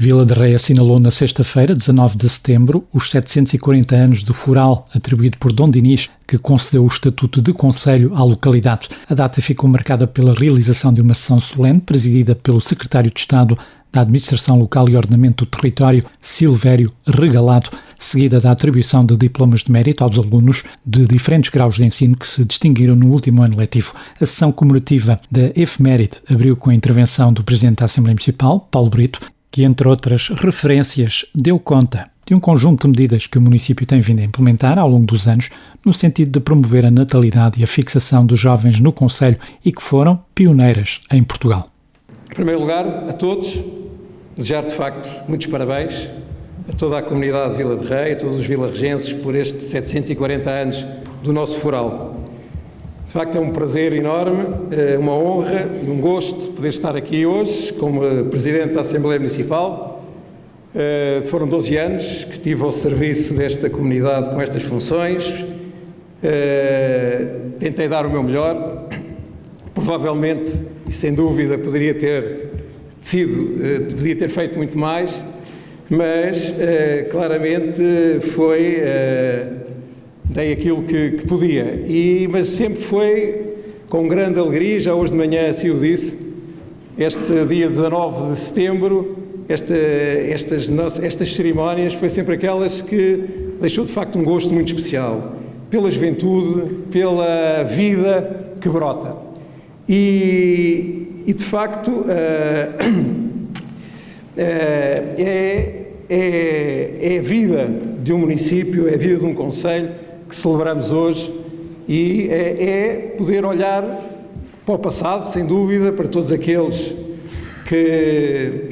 Vila de Rei assinalou na sexta-feira, 19 de setembro, os 740 anos do fural atribuído por Dom Dinis, que concedeu o estatuto de concelho à localidade. A data ficou marcada pela realização de uma sessão solene presidida pelo secretário de Estado da Administração Local e Ordenamento do Território, Silvério Regalado, seguida da atribuição de diplomas de mérito aos alunos de diferentes graus de ensino que se distinguiram no último ano letivo. A sessão comemorativa da efeméride abriu com a intervenção do Presidente da Assembleia Municipal, Paulo Brito, que, entre outras referências, deu conta de um conjunto de medidas que o município tem vindo a implementar ao longo dos anos no sentido de promover a natalidade e a fixação dos jovens no concelho e que foram pioneiras em Portugal. Em primeiro lugar, a todos, desejar de facto muitos parabéns a toda a comunidade de Vila de Rei, a todos os vilarregenses por estes 740 anos do nosso fural. De facto é um prazer enorme, uma honra e um gosto poder estar aqui hoje como Presidente da Assembleia Municipal. Foram 12 anos que estive ao serviço desta comunidade com estas funções. Tentei dar o meu melhor. Provavelmente, e sem dúvida, podia ter feito muito mais, mas claramente dei aquilo que podia, mas sempre foi com grande alegria, já hoje de manhã assim o disse, este dia 19 de setembro, estas cerimónias foi sempre aquelas que deixou de facto um gosto muito especial, pela juventude, pela vida que brota. E de facto é a vida de um município, é a vida de um concelho que celebramos hoje e é poder olhar para o passado, sem dúvida, para todos aqueles que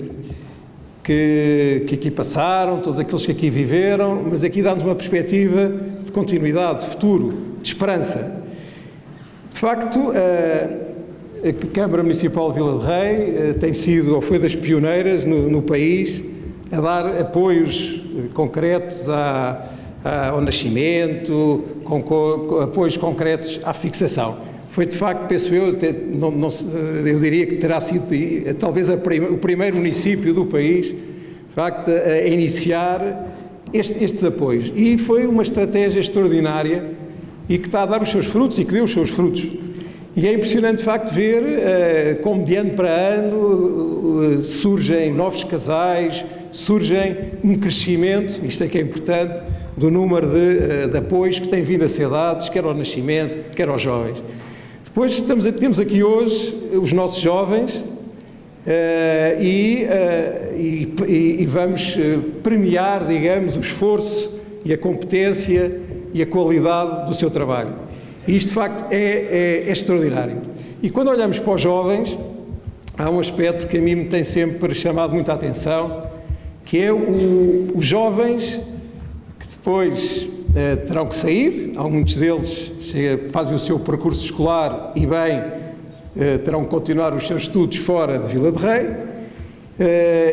aqui passaram, todos aqueles que aqui viveram, mas aqui dá-nos uma perspectiva de continuidade, de futuro, de esperança. De facto, a Câmara Municipal de Vila de Rei tem sido, ou foi das pioneiras no país, a dar apoios concretos ao nascimento, apoios concretos à fixação. Foi de facto, penso eu, eu diria que terá sido talvez o primeiro município do país, de facto, a iniciar estes apoios. E foi uma estratégia extraordinária e que está a dar os seus frutos e que deu os seus frutos. E é impressionante, de facto, ver como de ano para ano surgem novos casais, surgem um crescimento, isto é que é importante, do número de apoios que têm vindo a ser dados, quer ao nascimento, quer aos jovens. Depois temos aqui hoje os nossos jovens e vamos premiar, digamos, o esforço e a competência e a qualidade do seu trabalho. E isto, de facto, é extraordinário. E quando olhamos para os jovens, há um aspecto que a mim me tem sempre chamado muita atenção, que é os jovens que depois terão que sair, muitos deles fazem o seu percurso escolar e bem, terão que continuar os seus estudos fora de Vila de Rei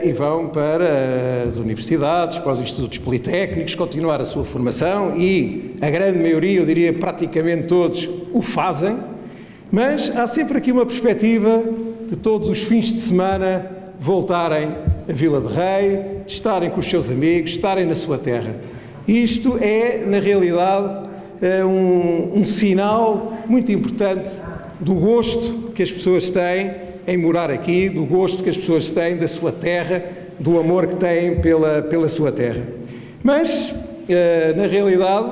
e vão para as universidades, para os institutos politécnicos, continuar a sua formação e a grande maioria, eu diria praticamente todos, o fazem, mas há sempre aqui uma perspectiva de todos os fins de semana voltarem a Vila de Rei, estarem com os seus amigos, estarem na sua terra. Isto é, na realidade, um sinal muito importante do gosto que as pessoas têm em morar aqui, do gosto que as pessoas têm da sua terra, do amor que têm pela sua terra. Mas, na realidade,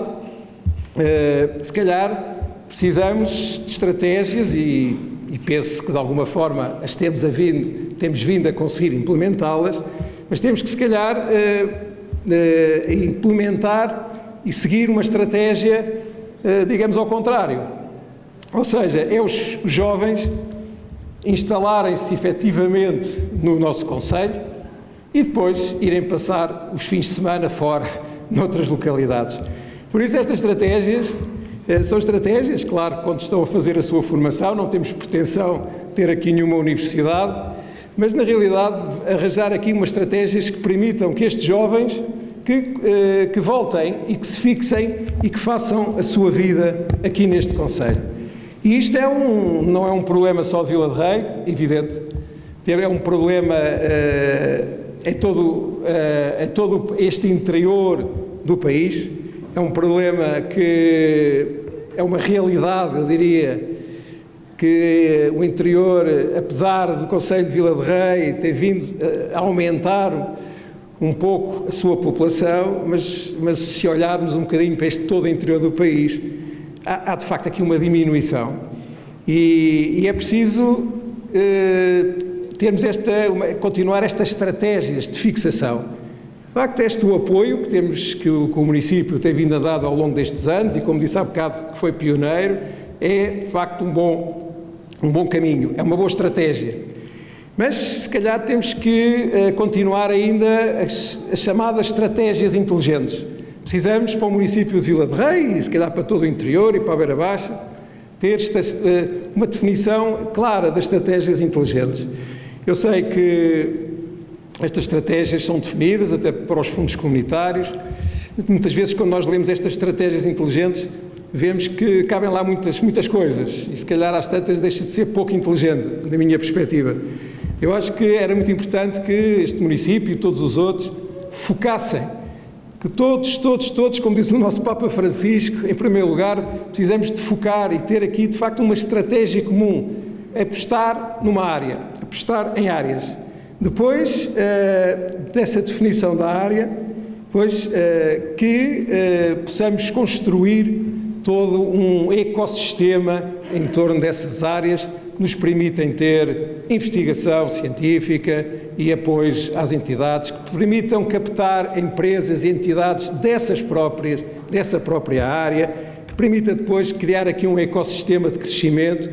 se calhar precisamos de estratégias e penso que de alguma forma as temos vindo a conseguir implementá-las, mas temos que se calhar implementar e seguir uma estratégia, digamos, ao contrário. Ou seja, é os jovens instalarem-se efetivamente no nosso concelho e depois irem passar os fins de semana fora, noutras localidades. Por isso estas estratégias são estratégias, claro, quando estão a fazer a sua formação, não temos pretensão de ter aqui nenhuma universidade, mas na realidade arranjar aqui umas estratégias que permitam que estes jovens que voltem e que se fixem e que façam a sua vida aqui neste concelho. E isto não é um problema só de Vila de Rei, evidente, é um problema todo este interior do país. É um problema que é uma realidade, eu diria, que o interior, apesar do Concelho de Vila de Rei ter vindo a aumentar um pouco a sua população, mas se olharmos um bocadinho para este todo o interior do país, há de facto aqui uma diminuição. E é preciso termos continuar estas estratégias de fixação. De facto, o apoio que o município tem vindo a dar ao longo destes anos, e como disse há bocado que foi pioneiro, é de facto um bom caminho, é uma boa estratégia. Mas, se calhar, temos que continuar ainda as chamadas estratégias inteligentes. Precisamos, para o município de Vila de Rei, e se calhar para todo o interior e para a Beira Baixa, ter uma definição clara das estratégias inteligentes. Eu sei que estas estratégias são definidas até para os fundos comunitários. Muitas vezes, quando nós lemos estas estratégias inteligentes, vemos que cabem lá muitas coisas e, se calhar, às tantas deixa de ser pouco inteligente, da minha perspectiva. Eu acho que era muito importante que este município e todos os outros focassem, que todos, como diz o nosso Papa Francisco, em primeiro lugar, precisamos de focar e ter aqui, de facto, uma estratégia comum, apostar numa área, apostar em áreas. Depois dessa definição da área, que possamos construir todo um ecossistema em torno dessas áreas que nos permitem ter investigação científica e apoios às entidades, que permitam captar empresas e entidades dessa própria área, que permita depois criar aqui um ecossistema de crescimento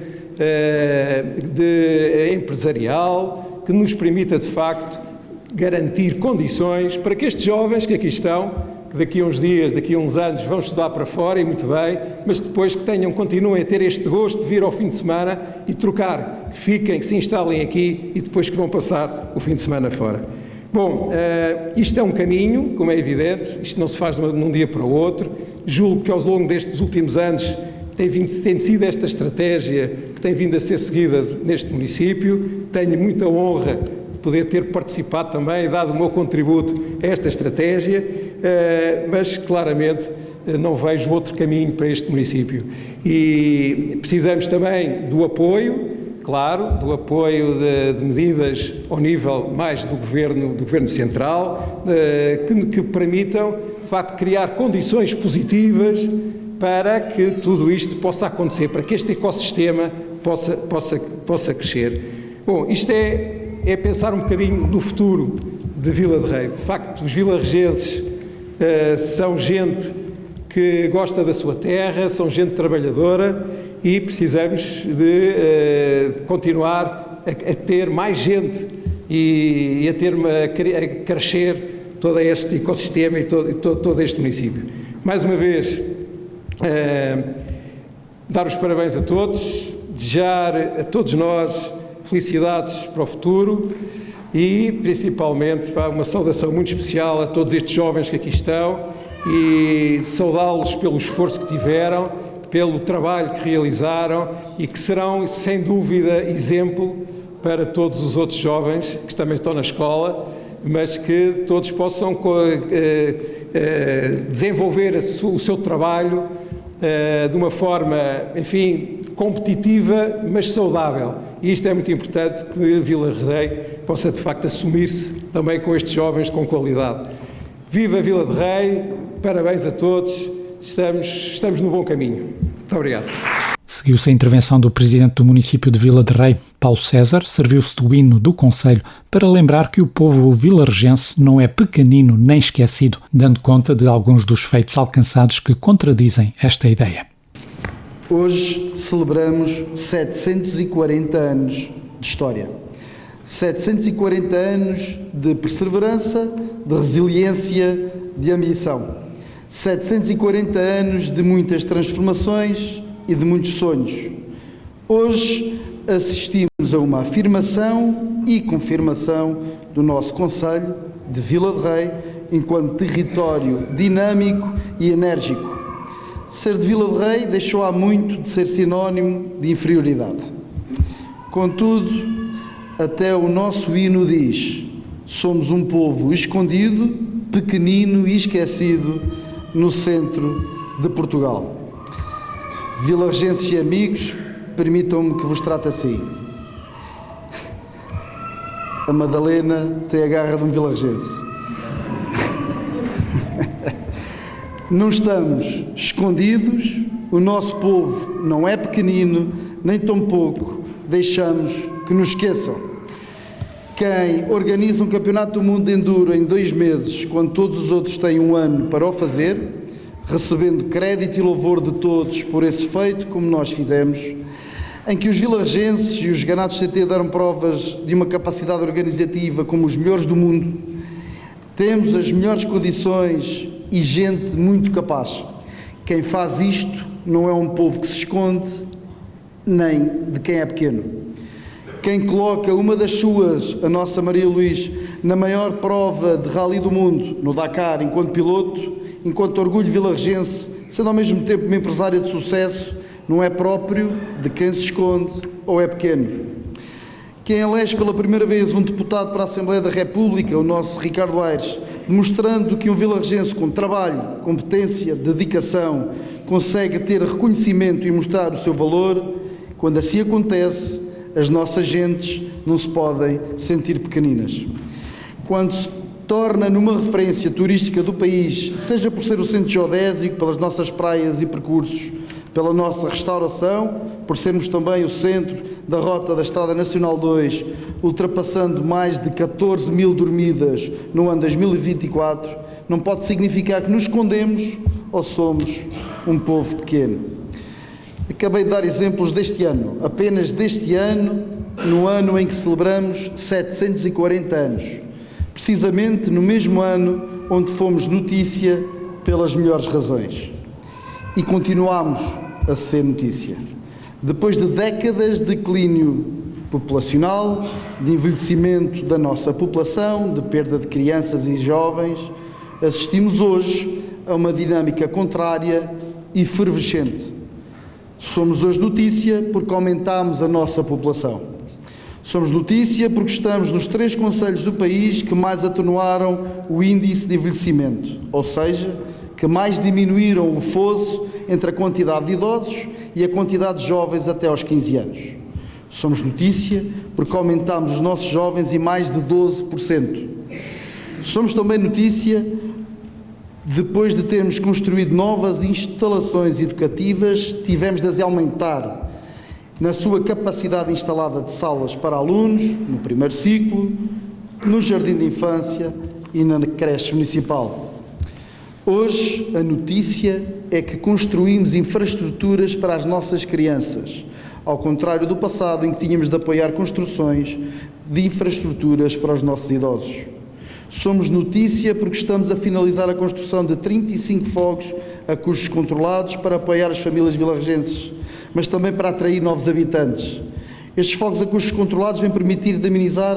empresarial, que nos permita de facto garantir condições para que estes jovens que aqui estão, que daqui a uns dias, daqui a uns anos vão estudar para fora, e muito bem, mas depois que continuem a ter este gosto de vir ao fim de semana e trocar, que fiquem, que se instalem aqui e depois que vão passar o fim de semana fora. Bom, isto é um caminho, como é evidente, isto não se faz de um dia para o outro. Julgo que ao longo destes últimos anos tem sido esta estratégia que tem vindo a ser seguida neste município. Tenho muita honra de poder ter participado também e dado o meu contributo a esta estratégia, mas claramente não vejo outro caminho para este município. E precisamos também do apoio, claro, do apoio de medidas ao nível mais do Governo Central, que permitam, de facto, criar condições positivas para que tudo isto possa acontecer, para que este ecossistema possa crescer. Bom, isto é pensar um bocadinho no futuro de Vila de Rei. De facto, os vilarregenses são gente que gosta da sua terra, são gente trabalhadora e precisamos de continuar a ter mais gente e a crescer todo este ecossistema e todo este município. Mais uma vez, dar os parabéns a todos, desejar a todos nós felicidades para o futuro e, principalmente, uma saudação muito especial a todos estes jovens que aqui estão e saudá-los pelo esforço que tiveram, pelo trabalho que realizaram e que serão, sem dúvida, exemplo para todos os outros jovens que também estão na escola, mas que todos possam desenvolver o seu trabalho de uma forma, enfim, competitiva, mas saudável. E isto é muito importante, que Vila de Rei possa, de facto, assumir-se também com estes jovens com qualidade. Viva Vila de Rei, parabéns a todos, estamos no bom caminho. Muito obrigado. Seguiu-se a intervenção do presidente do município de Vila de Rei, Paulo César, serviu-se do hino do concelho para lembrar que o povo vilarregense não é pequenino nem esquecido, dando conta de alguns dos feitos alcançados que contradizem esta ideia. Hoje celebramos 740 anos de história. 740 anos de perseverança, de resiliência, de ambição. 740 anos de muitas transformações e de muitos sonhos. Hoje assistimos a uma afirmação e confirmação do nosso concelho de Vila de Rei enquanto território dinâmico e enérgico. Ser de Vila de Rei deixou há muito de ser sinónimo de inferioridade. Contudo, até o nosso hino diz: Somos um povo escondido, pequenino e esquecido no centro de Portugal. Vilargenses e amigos, permitam-me que vos trate assim. A Madalena tem a garra de um vilargense. Não estamos escondidos, o nosso povo não é pequenino, nem tampouco deixamos que nos esqueçam. Quem organiza um campeonato do mundo de enduro em 2 meses, quando todos os outros têm 1 ano para o fazer, recebendo crédito e louvor de todos por esse feito, como nós fizemos, em que os vilargenses e os ganados CT deram provas de uma capacidade organizativa como os melhores do mundo, temos as melhores condições e gente muito capaz. Quem faz isto não é um povo que se esconde, nem de quem é pequeno. Quem coloca uma das suas, a nossa Maria Luís, na maior prova de rally do mundo, no Dakar, enquanto piloto, enquanto orgulho vilargense, sendo ao mesmo tempo uma empresária de sucesso, não é próprio de quem se esconde ou é pequeno. Quem elege pela primeira vez um deputado para a Assembleia da República, o nosso Ricardo Aires, demonstrando que um vilargense com trabalho, competência, dedicação, consegue ter reconhecimento e mostrar o seu valor, quando assim acontece, as nossas gentes não se podem sentir pequeninas. Quando se torna numa referência turística do país, seja por ser o centro geodésico, pelas nossas praias e percursos, pela nossa restauração, por sermos também o centro da rota da Estrada Nacional 2, ultrapassando mais de 14 mil dormidas no ano 2024, não pode significar que nos escondemos ou somos um povo pequeno. Acabei de dar exemplos deste ano, apenas deste ano, no ano em que celebramos 740 anos, precisamente no mesmo ano onde fomos notícia pelas melhores razões. E continuamos a ser notícia. Depois de décadas de declínio populacional, de envelhecimento da nossa população, de perda de crianças e jovens, assistimos hoje a uma dinâmica contrária e fervescente. Somos hoje notícia porque aumentámos a nossa população. Somos notícia porque estamos nos 3 concelhos do país que mais atenuaram o índice de envelhecimento, ou seja, que mais diminuíram o fosso entre a quantidade de idosos e a quantidade de jovens até aos 15 anos. Somos notícia porque aumentámos os nossos jovens em mais de 12%. Somos também notícia depois de termos construído novas instalações educativas, tivemos de as aumentar na sua capacidade instalada de salas para alunos, no primeiro ciclo, no jardim de infância e na creche municipal. Hoje, a notícia é que construímos infraestruturas para as nossas crianças, ao contrário do passado em que tínhamos de apoiar construções de infraestruturas para os nossos idosos. Somos notícia porque estamos a finalizar a construção de 35 fogos a custos controlados para apoiar as famílias vilargenses, mas também para atrair novos habitantes. Estes fogos a custos controlados vêm permitir dinamizar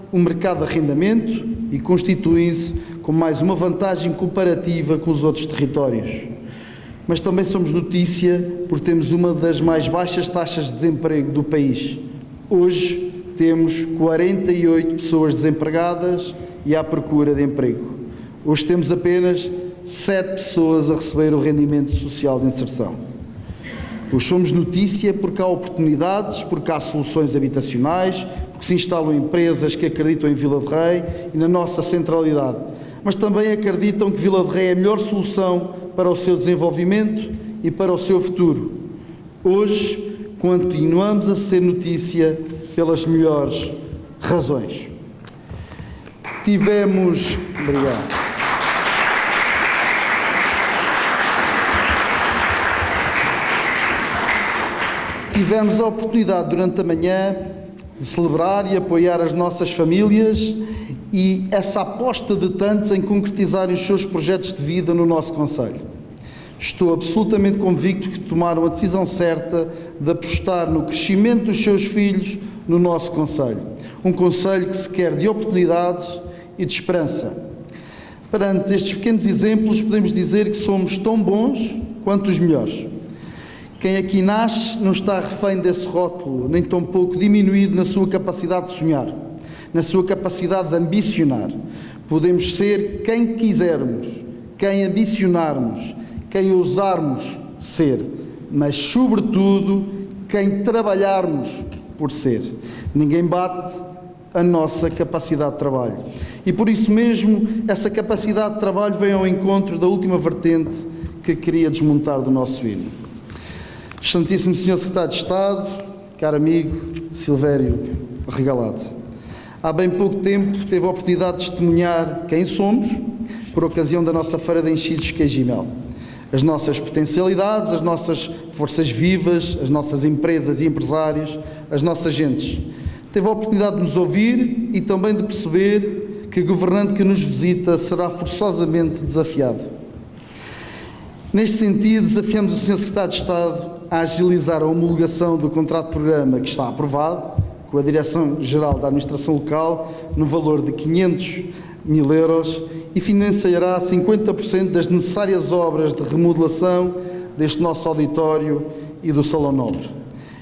o mercado de arrendamento e constituem-se como mais uma vantagem comparativa com os outros territórios. Mas também somos notícia porque temos uma das mais baixas taxas de desemprego do país. Hoje temos 48 pessoas desempregadas e à procura de emprego. Hoje temos apenas 7 pessoas a receber o rendimento social de inserção. Hoje somos notícia porque há oportunidades, porque há soluções habitacionais, porque se instalam empresas que acreditam em Vila de Rei e na nossa centralidade, mas também acreditam que Vila de Rei é a melhor solução para o seu desenvolvimento e para o seu futuro. Hoje continuamos a ser notícia pelas melhores razões. Tivemos... Obrigado. Tivemos a oportunidade durante a manhã de celebrar e apoiar as nossas famílias e essa aposta de tantos em concretizarem os seus projetos de vida no nosso concelho. Estou absolutamente convicto que tomaram a decisão certa de apostar no crescimento dos seus filhos no nosso concelho. Um concelho que se quer de oportunidades e de esperança. Perante estes pequenos exemplos, podemos dizer que somos tão bons quanto os melhores. Quem aqui nasce não está refém desse rótulo, nem tão pouco diminuído na sua capacidade de sonhar. na sua capacidade de ambicionar. Podemos ser quem quisermos, quem ambicionarmos, quem ousarmos ser, mas, sobretudo, quem trabalharmos por ser. Ninguém bate a nossa capacidade de trabalho. E por isso mesmo, essa capacidade de trabalho vem ao encontro da última vertente que queria desmontar do nosso hino. Excelentíssimo Sr. Secretário de Estado, caro amigo Silvério Regalado, há bem pouco tempo teve a oportunidade de testemunhar quem somos, por ocasião da nossa Feira de Enchidos Queijo e Mel. As nossas potencialidades, as nossas forças vivas, as nossas empresas e empresários, as nossas gentes. Teve a oportunidade de nos ouvir e também de perceber que o governante que nos visita será forçosamente desafiado. Neste sentido, desafiamos o Sr. Secretário de Estado a agilizar a homologação do contrato de programa que está aprovado com a Direção-Geral da Administração Local no valor de 500 mil euros e financiará 50% das necessárias obras de remodelação deste nosso auditório e do Salão Nobre.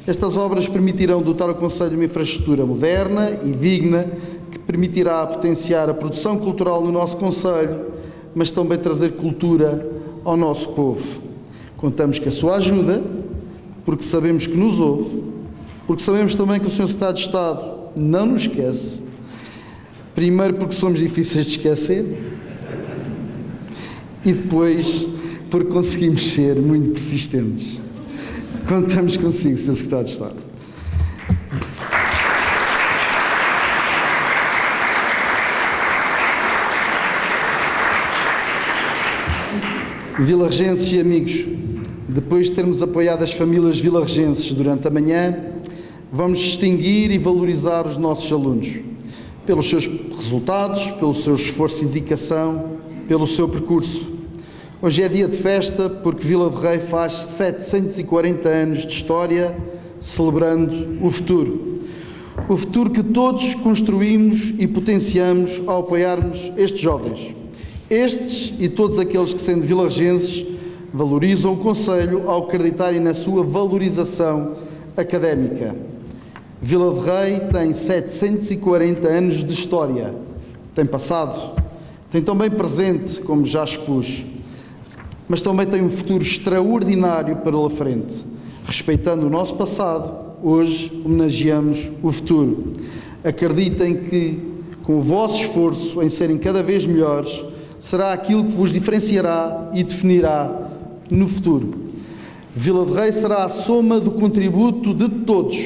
Estas obras permitirão dotar o Conselho de uma infraestrutura moderna e digna que permitirá potenciar a produção cultural no nosso Conselho, mas também trazer cultura ao nosso povo. Contamos com a sua ajuda, porque sabemos que nos ouve, porque sabemos também que o Sr. Secretário de Estado não nos esquece, primeiro porque somos difíceis de esquecer e depois porque conseguimos ser muito persistentes. Contamos consigo, Sr. Secretário de Estado. Vilarregenses e amigos, depois de termos apoiado as famílias vilarregenses durante a manhã, vamos distinguir e valorizar os nossos alunos, pelos seus resultados, pelo seu esforço e dedicação, pelo seu percurso. Hoje é dia de festa porque Vila de Rei faz 740 anos de história, celebrando o futuro. O futuro que todos construímos e potenciamos ao apoiarmos estes jovens. Estes e todos aqueles que, sendo vilarregenses, valorizam o Conselho ao acreditarem na sua valorização académica. Vila de Rei tem 740 anos de história. Tem passado, tem também presente, como já expus, mas também tem um futuro extraordinário pela frente. Respeitando o nosso passado, hoje homenageamos o futuro. Acreditem que, com o vosso esforço em serem cada vez melhores, será aquilo que vos diferenciará e definirá no futuro. Vila de Rei será a soma do contributo de todos,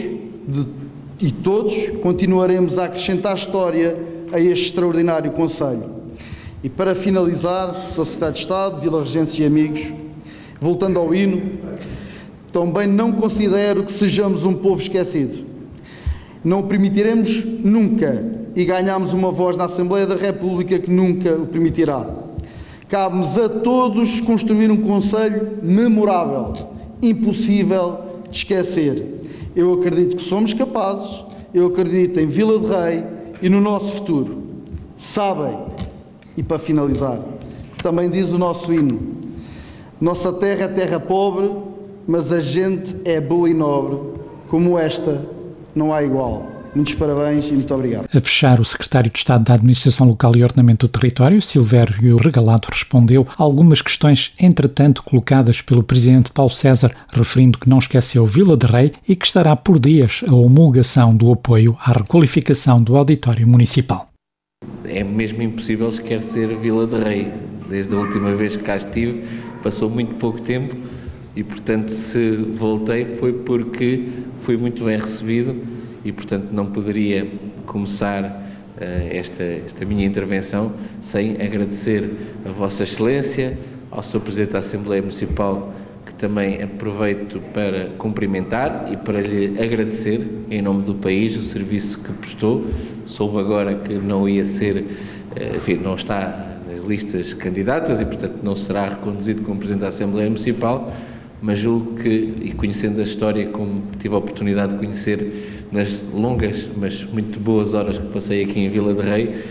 e todos continuaremos a acrescentar história a este extraordinário Conselho. E para finalizar, Sr. Secretário de Estado, vilarregenses e amigos, voltando ao hino, também não considero que sejamos um povo esquecido. Não o permitiremos nunca e ganhamos uma voz na Assembleia da República que nunca o permitirá. Cabe-nos a todos construir um Conselho memorável, impossível de esquecer. Eu acredito que somos capazes, eu acredito em Vila de Rei e no nosso futuro. Sabem, e para finalizar, também diz o nosso hino: nossa terra é terra pobre, mas a gente é boa e nobre, como esta não há igual. Muitos parabéns e muito obrigado. A fechar, o Secretário de Estado da Administração Local e Ordenamento do Território, Silvério Regalado, respondeu a algumas questões, entretanto, colocadas pelo Presidente Paulo César, referindo que não esqueceu Vila de Rei e que estará por dias a homologação do apoio à requalificação do auditório municipal. É mesmo impossível esquecer Vila de Rei. Desde a última vez que cá estive, passou muito pouco tempo e, portanto, se voltei foi porque fui muito bem recebido e, portanto, não poderia começar esta minha intervenção sem agradecer a Vossa Excelência, ao Sr. Presidente da Assembleia Municipal, que também aproveito para cumprimentar e para lhe agradecer, em nome do país, o serviço que prestou. Soube agora que não ia ser, enfim, não está nas listas candidatas e, portanto, não será reconduzido como Presidente da Assembleia Municipal, mas julgo que, e conhecendo a história como tive a oportunidade de conhecer nas longas, mas muito boas horas que passei aqui em Vila de Rei,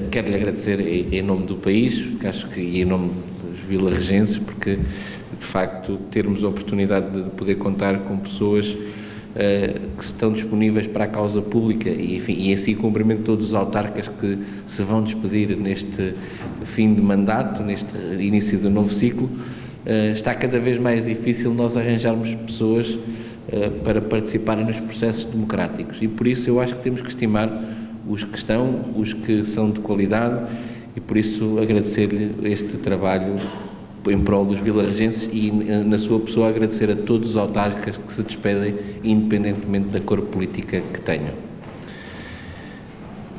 quero-lhe agradecer em nome do país, que acho que e em nome dos vilarregenses, porque, de facto, termos a oportunidade de poder contar com pessoas que estão disponíveis para a causa pública e, enfim, e assim cumprimento todos os autarcas que se vão despedir neste fim de mandato, neste início do novo ciclo. Está cada vez mais difícil nós arranjarmos pessoas para participarem nos processos democráticos e por isso eu acho que temos que estimar os que estão, os que são de qualidade e por isso agradecer-lhe este trabalho em prol dos vilarregenses e na sua pessoa agradecer a todos os autarcas que se despedem independentemente da cor política que tenham.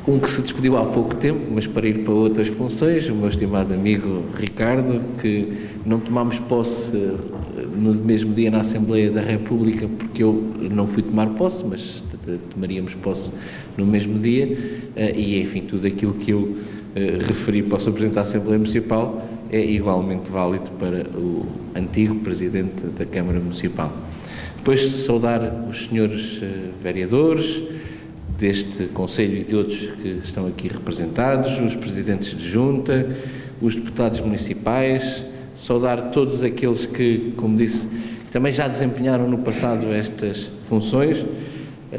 Um que se despediu há pouco tempo, mas para ir para outras funções, o meu estimado amigo Ricardo, que não tomámos posse no mesmo dia na Assembleia da República, porque eu não fui tomar posse, mas tomaríamos posse no mesmo dia, e enfim, tudo aquilo que eu referi para o Sr. Presidente da Assembleia Municipal é igualmente válido para o antigo Presidente da Câmara Municipal. Depois saudar os senhores vereadores deste Conselho e de outros que estão aqui representados, os presidentes de junta, os deputados municipais, saudar todos aqueles que, como disse, também já desempenharam no passado estas funções.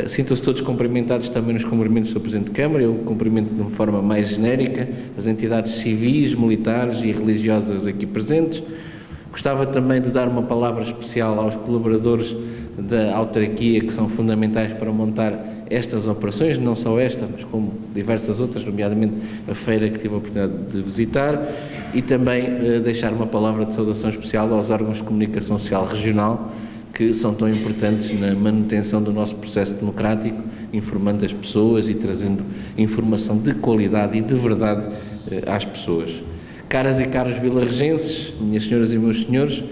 Sintam-se todos cumprimentados também nos cumprimentos do Sr. Presidente de Câmara. Eu cumprimento de uma forma mais genérica as entidades civis, militares e religiosas aqui presentes. Gostava também de dar uma palavra especial aos colaboradores da autarquia que são fundamentais para montar estas operações, não só esta, mas como diversas outras, nomeadamente a feira que tive a oportunidade de visitar, e também deixar uma palavra de saudação especial aos órgãos de comunicação social regional, que são tão importantes na manutenção do nosso processo democrático, informando as pessoas e trazendo informação de qualidade e de verdade às pessoas. Caras e caros vilarregenses, minhas senhoras e meus senhores,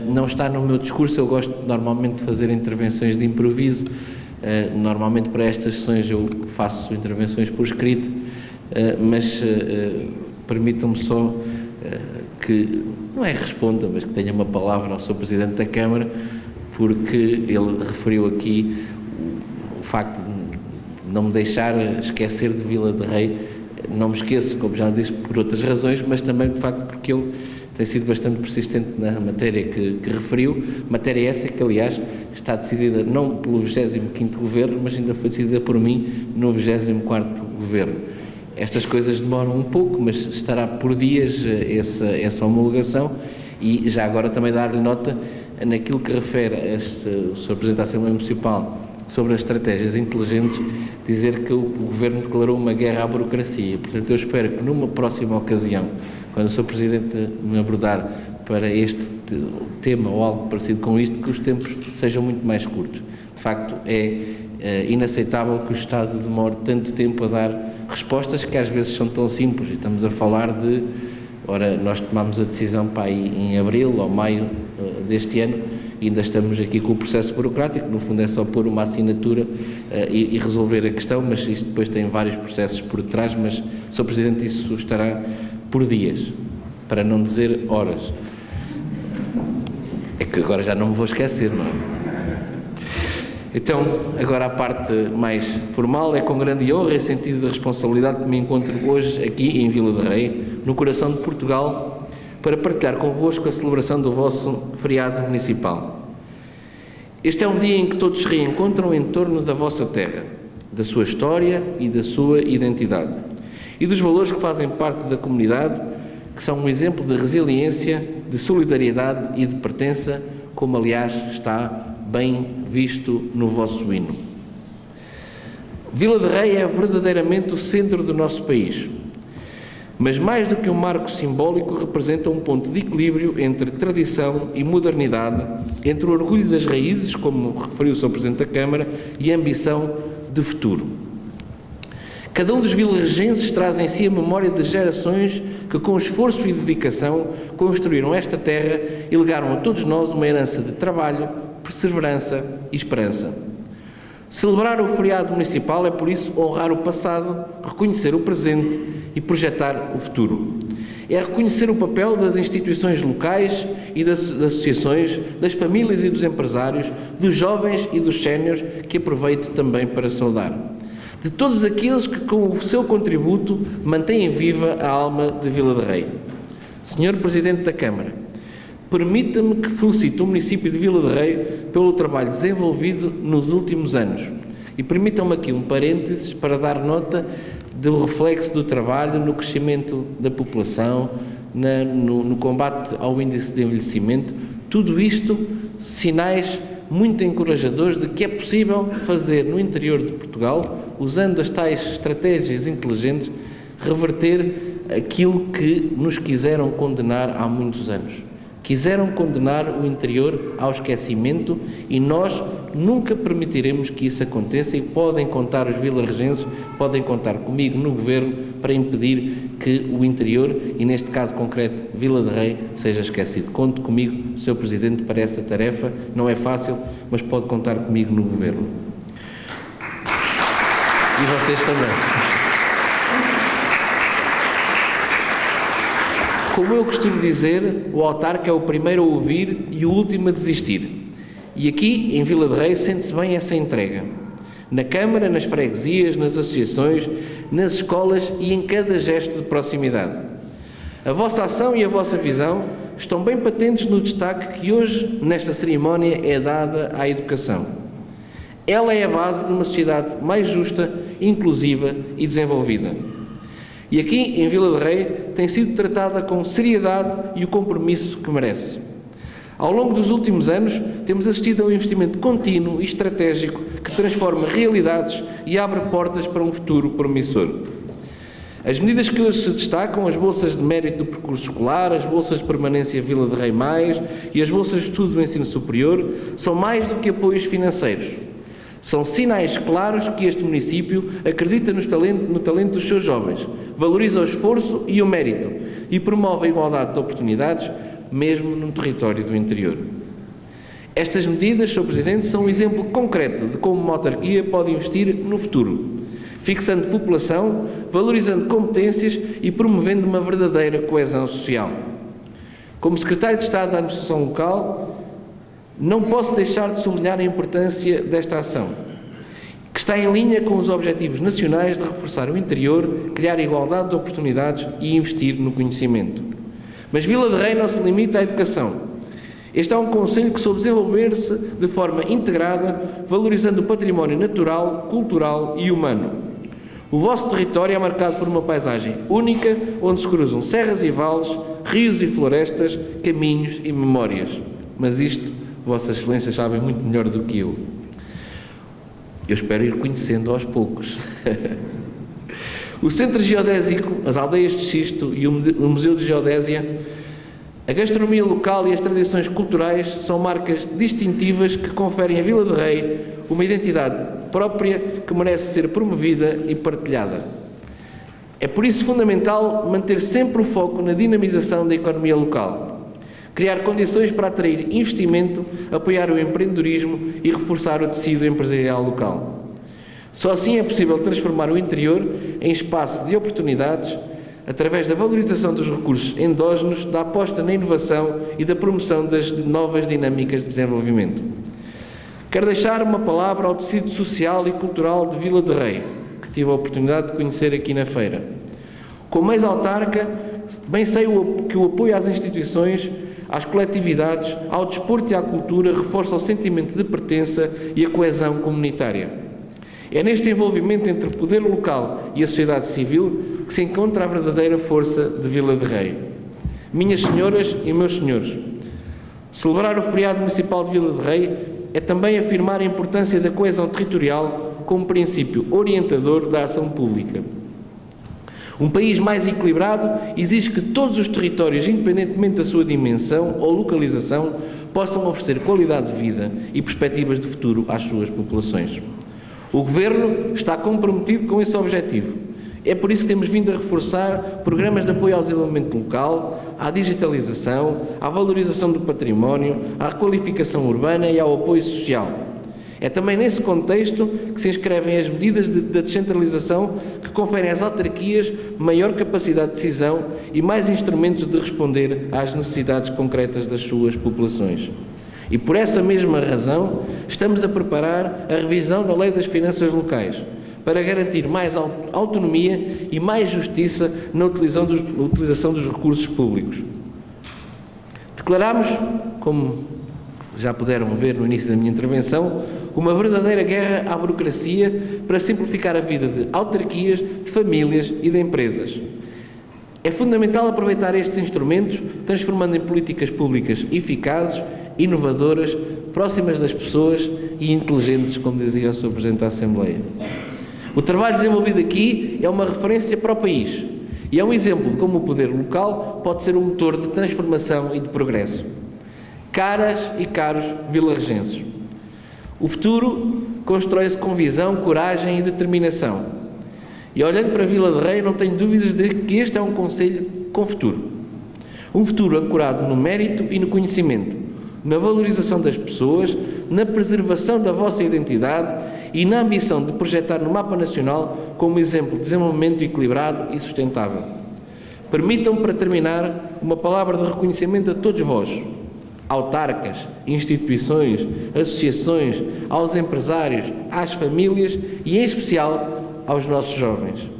não está no meu discurso, eu gosto normalmente de fazer intervenções de improviso. Normalmente para estas sessões eu faço intervenções por escrito, mas permitam-me só que, não é responda, mas que tenha uma palavra ao Sr. Presidente da Câmara, porque ele referiu aqui o facto de não me deixar esquecer de Vila de Rei. Não me esqueço, como já disse, por outras razões, mas também de facto porque ele tem sido bastante persistente na matéria que referiu, matéria essa que, aliás, está decidida não pelo 25º Governo, mas ainda foi decidida por mim no 24º Governo. Estas coisas demoram um pouco, mas estará por dias essa homologação e já agora também dar-lhe nota naquilo que refere o Sr. Presidente da Assembleia Municipal sobre as estratégias inteligentes, dizer que o Governo declarou uma guerra à burocracia. Portanto, eu espero que numa próxima ocasião, quando o Sr. Presidente me abordar para este tema ou algo parecido com isto, que os tempos sejam muito mais curtos. De facto, é inaceitável que o Estado demore tanto tempo a dar respostas que às vezes são tão simples. E estamos a falar de... Ora, nós tomámos a decisão para ir em abril ou maio deste ano e ainda estamos aqui com o processo burocrático. No fundo é só pôr uma assinatura e resolver a questão, mas isto depois tem vários processos por detrás, mas, Sr. Presidente, isso estará por dias, para não dizer horas. É que agora já não me vou esquecer, não é? Então, agora a parte mais formal, é com grande honra e sentido de responsabilidade que me encontro hoje aqui em Vila de Rei, no coração de Portugal, para partilhar convosco a celebração do vosso feriado municipal. Este é um dia em que todos se reencontram em torno da vossa terra, da sua história e da sua identidade, e dos valores que fazem parte da comunidade, que são um exemplo de resiliência, de solidariedade e de pertença, como aliás está bem visto no vosso hino. Vila de Rei é verdadeiramente o centro do nosso país, mas mais do que um marco simbólico, representa um ponto de equilíbrio entre tradição e modernidade, entre o orgulho das raízes, como referiu o Sr. Presidente da Câmara, e a ambição de futuro. Cada um dos vilarregenses traz em si a memória de gerações que, com esforço e dedicação, construíram esta terra e legaram a todos nós uma herança de trabalho, perseverança e esperança. Celebrar o feriado municipal é, por isso, honrar o passado, reconhecer o presente e projetar o futuro. É reconhecer o papel das instituições locais e das associações, das famílias e dos empresários, dos jovens e dos séniores, que aproveito também para saudar. De todos aqueles que, com o seu contributo, mantêm viva a alma de Vila de Rei. Senhor Presidente da Câmara, Permita-me que felicite o município de Vila de Rei pelo trabalho desenvolvido nos últimos anos. E permitam-me aqui um parênteses para dar nota do reflexo do trabalho no crescimento da população, no combate ao índice de envelhecimento. Tudo isto, sinais muito encorajadores de que é possível fazer no interior de Portugal, usando as tais estratégias inteligentes, reverter aquilo que nos quiseram condenar há muitos anos. Quiseram condenar o interior ao esquecimento e nós nunca permitiremos que isso aconteça e podem contar os vilarregenses, podem contar comigo no Governo para impedir que o interior, e neste caso concreto Vila de Rei, seja esquecido. Conte comigo, Sr. Presidente, para essa tarefa. Não é fácil, mas pode contar comigo no Governo. E vocês também. Como eu costumo dizer, o autarca é o primeiro a ouvir e o último a desistir. E aqui, em Vila de Rei, sente-se bem essa entrega. Na Câmara, nas freguesias, nas associações, nas escolas e em cada gesto de proximidade. A vossa ação e a vossa visão estão bem patentes no destaque que hoje, nesta cerimónia, é dada à educação. Ela é a base de uma sociedade mais justa, inclusiva e desenvolvida. E aqui, em Vila de Rei, tem sido tratada com seriedade e o compromisso que merece. Ao longo dos últimos anos, temos assistido a um investimento contínuo e estratégico que transforma realidades e abre portas para um futuro promissor. As medidas que hoje se destacam, as bolsas de mérito do percurso escolar, as bolsas de permanência Vila de Rei Mais e as bolsas de estudo do ensino superior, são mais do que apoios financeiros. São sinais claros que este município acredita no talento dos seus jovens, valoriza o esforço e o mérito e promove a igualdade de oportunidades, mesmo no território do interior. Estas medidas, Sr. Presidente, são um exemplo concreto de como uma autarquia pode investir no futuro, fixando população, valorizando competências e promovendo uma verdadeira coesão social. Como Secretário de Estado da Administração Local, não posso deixar de sublinhar a importância desta ação, que está em linha com os objetivos nacionais de reforçar o interior, criar igualdade de oportunidades e investir no conhecimento. Mas Vila de Rei não se limita à educação. Este é um concelho que soube desenvolver-se de forma integrada, valorizando o património natural, cultural e humano. O vosso território é marcado por uma paisagem única, onde se cruzam serras e vales, rios e florestas, caminhos e memórias. Mas isto, Vossas Excelências sabem muito melhor do que eu. Eu espero ir conhecendo aos poucos. O Centro Geodésico, as aldeias de Xisto e o Museu de Geodésia, a gastronomia local e as tradições culturais são marcas distintivas que conferem à Vila de Rei uma identidade própria que merece ser promovida e partilhada. É por isso fundamental manter sempre o foco na dinamização da economia local, criar condições para atrair investimento, apoiar o empreendedorismo e reforçar o tecido empresarial local. Só assim é possível transformar o interior em espaço de oportunidades através da valorização dos recursos endógenos, da aposta na inovação e da promoção das novas dinâmicas de desenvolvimento. Quero deixar uma palavra ao tecido social e cultural de Vila de Rei, que tive a oportunidade de conhecer aqui na feira. Como ex-autarca, bem sei que o apoio às instituições, às coletividades, ao desporto e à cultura reforça o sentimento de pertença e a coesão comunitária. É neste envolvimento entre o poder local e a sociedade civil que se encontra a verdadeira força de Vila de Rei. Minhas senhoras e meus senhores, celebrar o feriado municipal de Vila de Rei é também afirmar a importância da coesão territorial como princípio orientador da ação pública. Um país mais equilibrado exige que todos os territórios, independentemente da sua dimensão ou localização, possam oferecer qualidade de vida e perspectivas de futuro às suas populações. O Governo está comprometido com esse objetivo. É por isso que temos vindo a reforçar programas de apoio ao desenvolvimento local, à digitalização, à valorização do património, à requalificação urbana e ao apoio social. É também nesse contexto que se inscrevem as medidas da descentralização que conferem às autarquias maior capacidade de decisão e mais instrumentos de responder às necessidades concretas das suas populações. E por essa mesma razão estamos a preparar a revisão da Lei das Finanças Locais para garantir mais autonomia e mais justiça na utilização dos recursos públicos. Declarámos, como já puderam ver no início da minha intervenção, uma verdadeira guerra à burocracia para simplificar a vida de autarquias, de famílias e de empresas. É fundamental aproveitar estes instrumentos, transformando em políticas públicas eficazes, inovadoras, próximas das pessoas e inteligentes, como dizia o Sr. Presidente da Assembleia. O trabalho desenvolvido aqui é uma referência para o país e é um exemplo de como o poder local pode ser um motor de transformação e de progresso. Caras e caros vilarregenses, o futuro constrói-se com visão, coragem e determinação. E olhando para Vila de Rei, não tenho dúvidas de que este é um concelho com futuro. Um futuro ancorado no mérito e no conhecimento, na valorização das pessoas, na preservação da vossa identidade e na ambição de projetar no mapa nacional como exemplo de desenvolvimento equilibrado e sustentável. Permitam-me, para terminar, uma palavra de reconhecimento a todos vós, autarcas, instituições, associações, aos empresários, às famílias e, em especial, aos nossos jovens.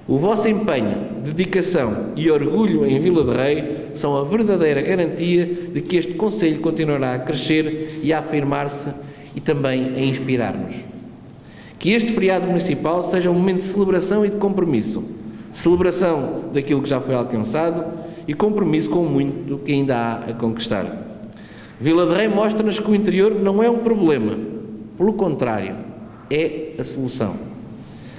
O vosso empenho, dedicação e orgulho em Vila de Rei são a verdadeira garantia de que este concelho continuará a crescer e a afirmar-se e também a inspirar-nos. Que este feriado municipal seja um momento de celebração e de compromisso. Celebração daquilo que já foi alcançado e compromisso com muito que ainda há a conquistar. Vila de Rei mostra-nos que o interior não é um problema, pelo contrário, é a solução.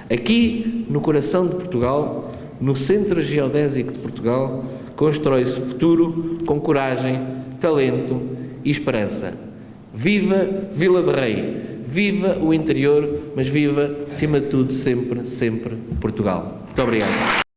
Aqui, no coração de Portugal, no centro geodésico de Portugal, constrói-se o futuro com coragem, talento e esperança. Viva Vila de Rei, viva o interior, mas viva, acima de tudo, sempre, sempre Portugal. Muito obrigado.